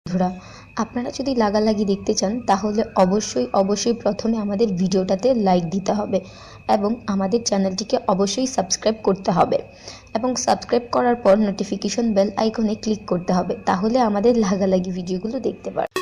বন্ধুরা, আপনারা যদি লাগালাগি দেখতে চান তাহলে অবশ্যই প্রথমে আমাদের ভিডিওটাতে লাইক দিতে হবে এবং আমাদের চ্যানেলটিকে অবশ্যই সাবস্ক্রাইব করতে হবে এবং সাবস্ক্রাইব করার পর নোটিফিকেশন বেল আইকনে ক্লিক করতে হবে, তাহলে আমাদের লাগালাগি ভিডিওগুলো দেখতে পারবেন।